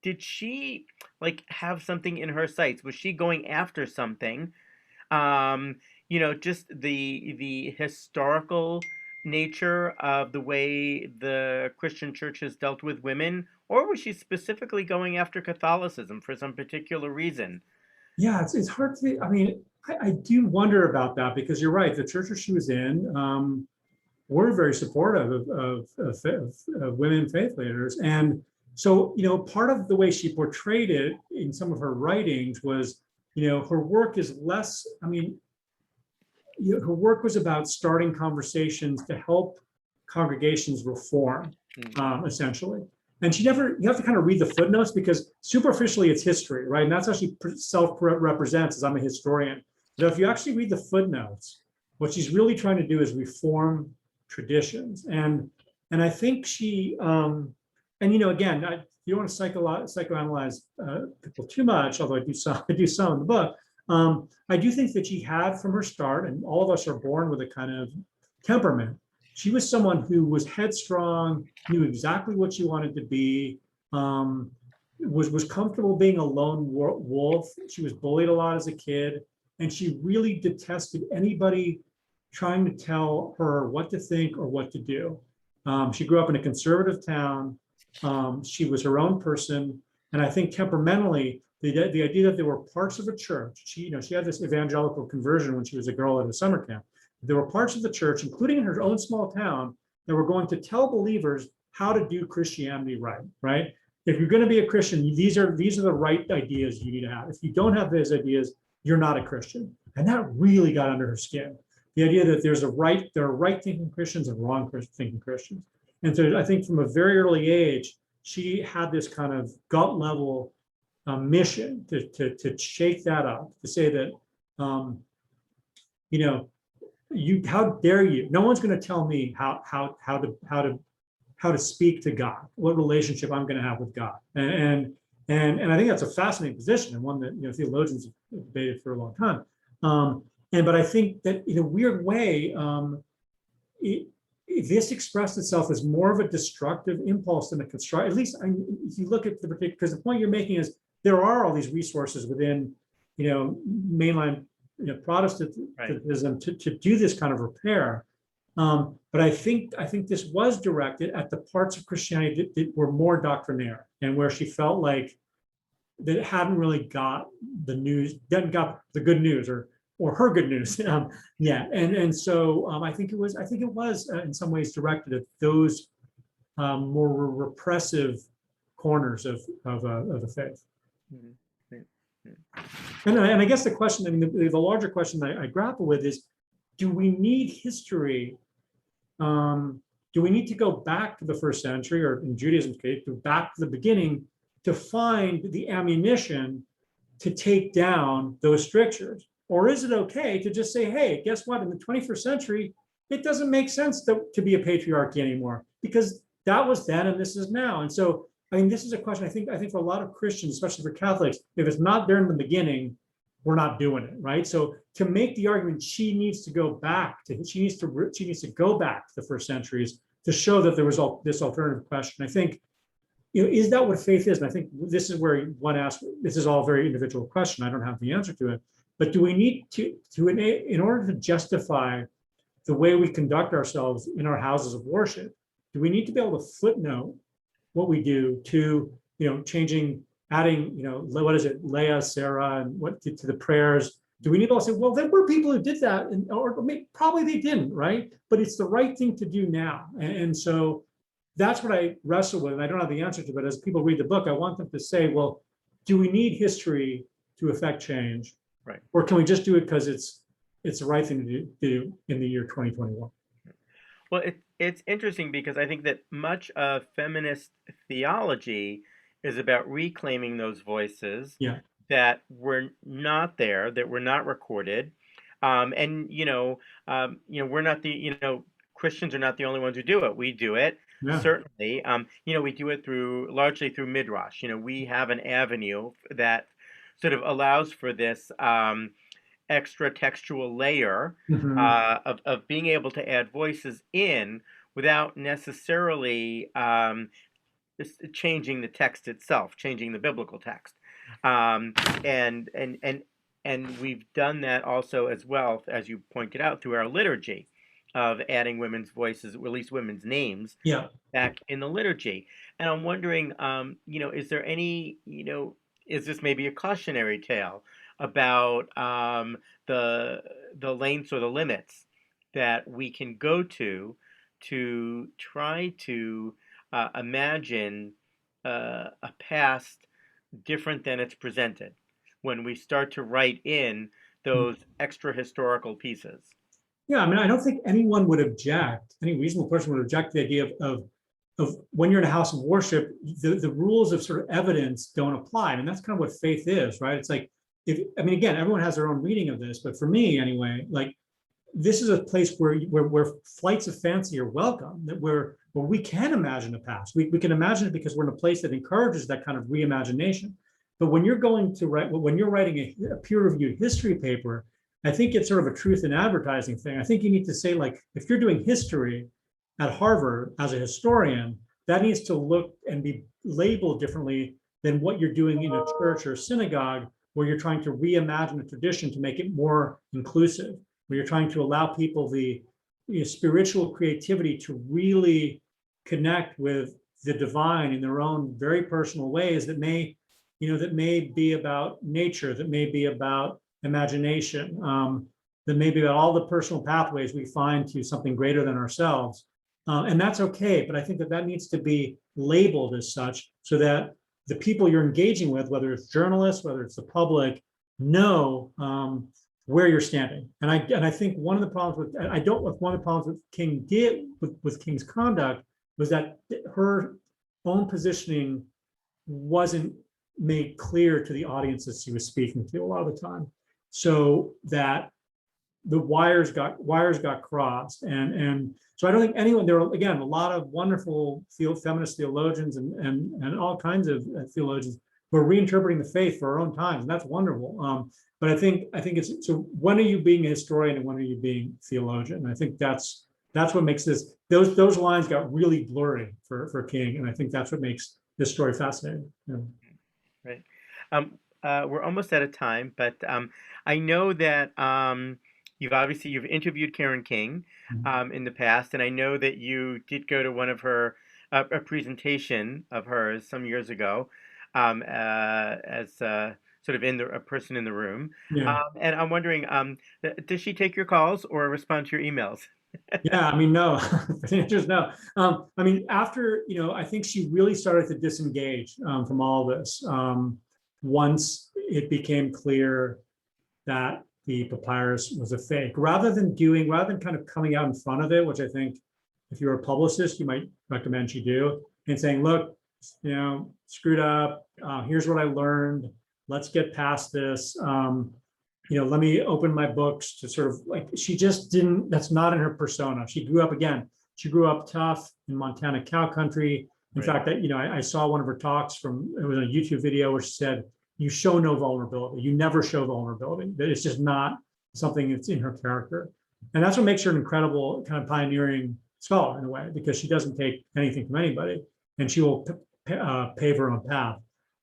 did she have something in her sights? Was she going after something? Just the historical nature of the way the Christian church has dealt with women, or was she specifically going after Catholicism for some particular reason? Yeah, it's hard to. I mean, I do wonder about that, because you're right. The churches she was in were very supportive of women faith leaders, and so part of the way she portrayed it in some of her writings was, her work is less. I mean, her work was about starting conversations to help congregations reform, essentially. And she never, you have to kind of read the footnotes because superficially it's history, right? And that's how she self-represents as I'm a historian. But if you actually read the footnotes, what she's really trying to do is reform traditions. And I think she, again, you don't want to psychoanalyze people too much, although I do some in the book. I do think that she had from her start, and all of us are born with a kind of temperament. She was someone who was headstrong, knew exactly what she wanted to be, was comfortable being a lone wolf. She was bullied a lot as a kid, and she really detested anybody trying to tell her what to think or what to do. She grew up in a conservative town. She was her own person, and I think temperamentally, the idea that there were parts of a church. She had this evangelical conversion when she was a girl at a summer camp. There were parts of the church, including in her own small town, that were going to tell believers how to do Christianity right. Right? If you're going to be a Christian, these are the right ideas you need to have. If you don't have those ideas, you're not a Christian. And that really got under her skin. The idea that there are right thinking Christians and wrong thinking Christians. And so I think from a very early age, she had this kind of gut level mission to shake that up, to say that, how dare you? No one's going to tell me how to speak to God, what relationship I'm going to have with God. And I think that's a fascinating position, and one that theologians have debated for a long time. But I think that in a weird way, this expressed itself as more of a destructive impulse than a constructive. At least if you look at the particular, because the point you're making is there are all these resources within, mainline, Protestantism to do this kind of repair. But I think this was directed at the parts of Christianity that were more doctrinaire, and where she felt like that it hadn't really got the news, hadn't got the good news or her good news yet. And so I think it was in some ways directed at those more repressive corners of the faith. And I guess the question, the larger question I grapple with is, do we need history? Do we need to go back to the first century, or in Judaism's case, to back to the beginning to find the ammunition to take down those strictures? Or is it okay to just say, hey, guess what? In the 21st century, it doesn't make sense to be a patriarchy anymore, because that was then and this is now. And so, this is a question I think for a lot of Christians, especially for Catholics, if it's not there in the beginning, we're not doing it, right? So to make the argument, she needs to go back to the first centuries to show that there was this alternative question. I think, is that what faith is? And I think this is where one asks, this is all a very individual question. I don't have the answer to it. But do we need to in order to justify the way we conduct ourselves in our houses of worship, do we need to be able to footnote what we do to, adding, what is it, Leah, Sarah, and what to the prayers? Do we need to say, well, there were people who did that, or probably they didn't, right? But it's the right thing to do now. And so that's what I wrestle with, and I don't have the answer to, but as people read the book, I want them to say, well, do we need history to affect change? Right. Or can we just do it because it's the right thing to do in the year 2021? Well, it's interesting because I think that much of feminist theology is about reclaiming those voices that were not there, that were not recorded, and we're not Christians are not the only ones who do it. We do it. Yeah. Certainly. We do it largely through Midrash. We have an avenue that sort of allows for this extra textual layer of being able to add voices in without necessarily changing the text itself, changing the biblical text. And we've done that also as well, as you pointed out, through our liturgy of adding women's voices, or at least women's names, back in the liturgy. And I'm wondering, is there any, is this maybe a cautionary tale about the lengths or the limits that we can go to try to imagine a past different than it's presented when we start to write in those extra historical pieces? Yeah, I don't think anyone would object, any reasonable person would object to the idea of of when you're in a house of worship, the rules of sort of evidence don't apply. I mean, that's kind of what faith is, right? It's like, I mean, again, everyone has their own reading of this, but for me anyway, like, this is a place where flights of fancy are welcome, that where we can imagine the past. We can imagine it because we're in a place that encourages that kind of reimagination. But when you're writing a peer-reviewed history paper, I think it's sort of a truth in advertising thing. I think you need to say, like, if you're doing history at Harvard as a historian, that needs to look and be labeled differently than what you're doing in a church or synagogue, where you're trying to reimagine a tradition to make it more inclusive, where you're trying to allow people the spiritual creativity to really connect with the divine in their own very personal ways that may be about nature, that may be about imagination, that may be about all the personal pathways we find to something greater than ourselves. And that's okay, but I think that needs to be labeled as such so that the people you're engaging with, whether it's journalists, whether it's the public, know where you're standing. And I think one of the problems with King did with King's conduct was that her own positioning wasn't made clear to the audiences she was speaking to a lot of the time, so that the wires got crossed. And so I don't think anyone, there were, again, a lot of wonderful feminist theologians and all kinds of theologians who are reinterpreting the faith for our own times, and that's wonderful. But I think it's, so when are you being a historian and when are you being theologian? And I think that's what makes this, those lines got really blurry for King, and I think that's what makes this story fascinating. Yeah. Right. We're almost out of time, but I know that you've interviewed Karen King in the past, and I know that you did go to one of her a presentation of hers some years ago as sort of a person in the room. Yeah. And I'm wondering, does she take your calls or respond to your emails? Yeah, I mean, no. The answer is no. I mean, after, I think she really started to disengage from all of this once it became clear that the papyrus was a fake. Rather than kind of coming out in front of it, which I think if you're a publicist, you might recommend she do, and saying, look, screwed up. Here's what I learned. Let's get past this. Let me open my books to sort of, like, she just didn't, that's not in her persona. She grew up tough in Montana cow country. In fact, I saw one of her talks it was a YouTube video where she said, you show no vulnerability. You never show vulnerability. That it's just not something that's in her character. And that's what makes her an incredible kind of pioneering scholar in a way, because she doesn't take anything from anybody, and she will pave her own path.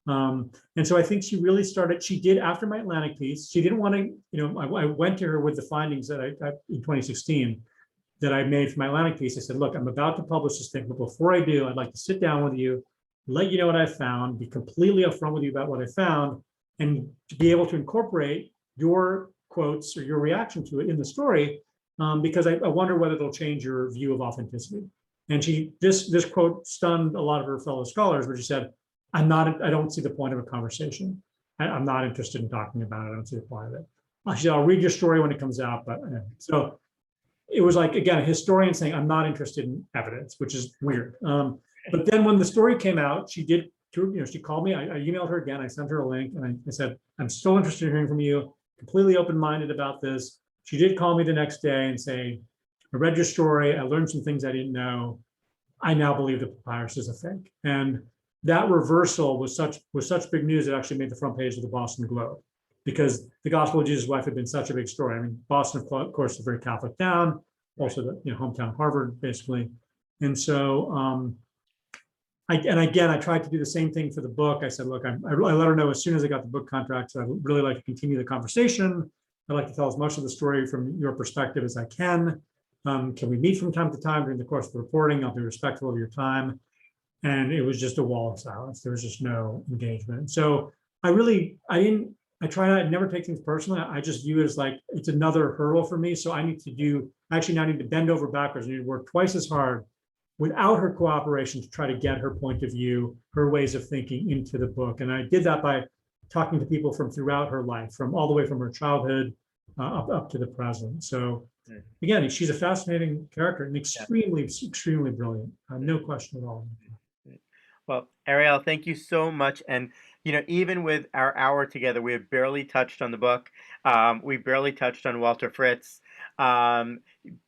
And so I think she really started, she did, after my Atlantic piece, she didn't want to, I went to her with the findings that I in 2016 that I made for my Atlantic piece. I said, look, I'm about to publish this thing, but before I do, I'd like to sit down with you, let you know what I found, be completely upfront with you about what I found, and to be able to incorporate your quotes or your reaction to it in the story, because I wonder whether it'll change your view of authenticity. And this quote stunned a lot of her fellow scholars, where she said, I don't see the point of a conversation. I'm not interested in talking about it. I don't see the point of it. She said, I'll read your story when it comes out. But so it was like, again, a historian saying, I'm not interested in evidence, which is weird. But then when the story came out, she called me, I emailed her again, I sent her a link, and I said, I'm still interested in hearing from you, completely open-minded about this. She did call me the next day and say, I read your story, I learned some things I didn't know. I now believe the papyrus is a fake. And that reversal was such big news, it actually made the front page of the Boston Globe, because the Gospel of Jesus' Wife had been such a big story. I mean, Boston, of course, is a very Catholic town, also the hometown Harvard, basically. And so, I tried to do the same thing for the book. I said, look, I let her know as soon as I got the book contract, so I'd really like to continue the conversation. I'd like to tell as much of the story from your perspective as I can. Can we meet from time to time during the course of the reporting? I'll be respectful of your time. And it was just a wall of silence. There was just no engagement. So I try not to never take things personally. I just view it as like, it's another hurdle for me. So I need to bend over backwards. I need to work twice as hard without her cooperation to try to get her point of view, her ways of thinking into the book. And I did that by talking to people from throughout her life, from all the way from her childhood up to the present. So Mm. again, she's a fascinating character and Yeah. extremely brilliant. No question at all. Well, Ariel, thank you so much. And, even with our hour together, we have barely touched on the book. We barely touched on Walter Fritz. Um,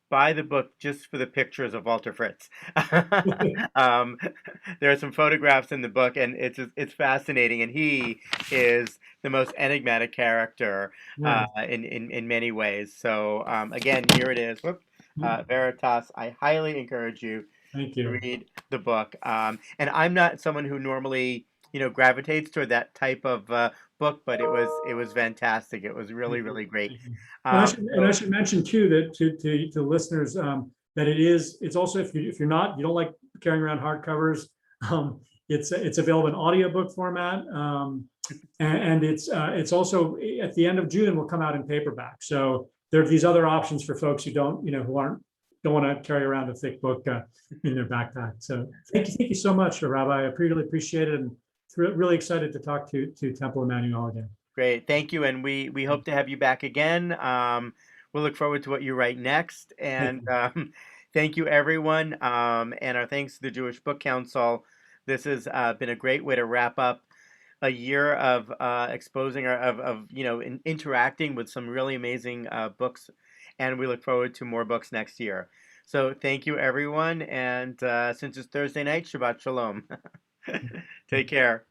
Buy the book just for the pictures of Walter Fritz. um, there are some photographs in the book, and it's fascinating. And he is the most enigmatic character Yeah, in many ways. So again, here it is. Whoop. Veritas. I highly encourage you thank to you. read the book. And I'm not someone who normally, gravitates toward that type of book, but it was fantastic. It was really, Thank you. really great. Thank you. And I So should mention too that to listeners that it's also if you don't like carrying around hardcovers, it's available in audiobook format, and it's also at the end of June will come out in paperback. So there are these other options for folks who don't want to carry around a thick book in their backpack. So thank you so much, Rabbi. I really appreciate it, and really excited to talk to Temple Emanu-El again. great. Thank you. And we hope to have you back again. We'll look forward to what you write next. Thank And you. thank you, everyone. And our thanks to the Jewish Book Council. This has been a great way to wrap up a year of exposing of interacting with some really amazing books, and we look forward to more books next year. So thank you, everyone, and since it's Thursday night, Shabbat Shalom. Take care.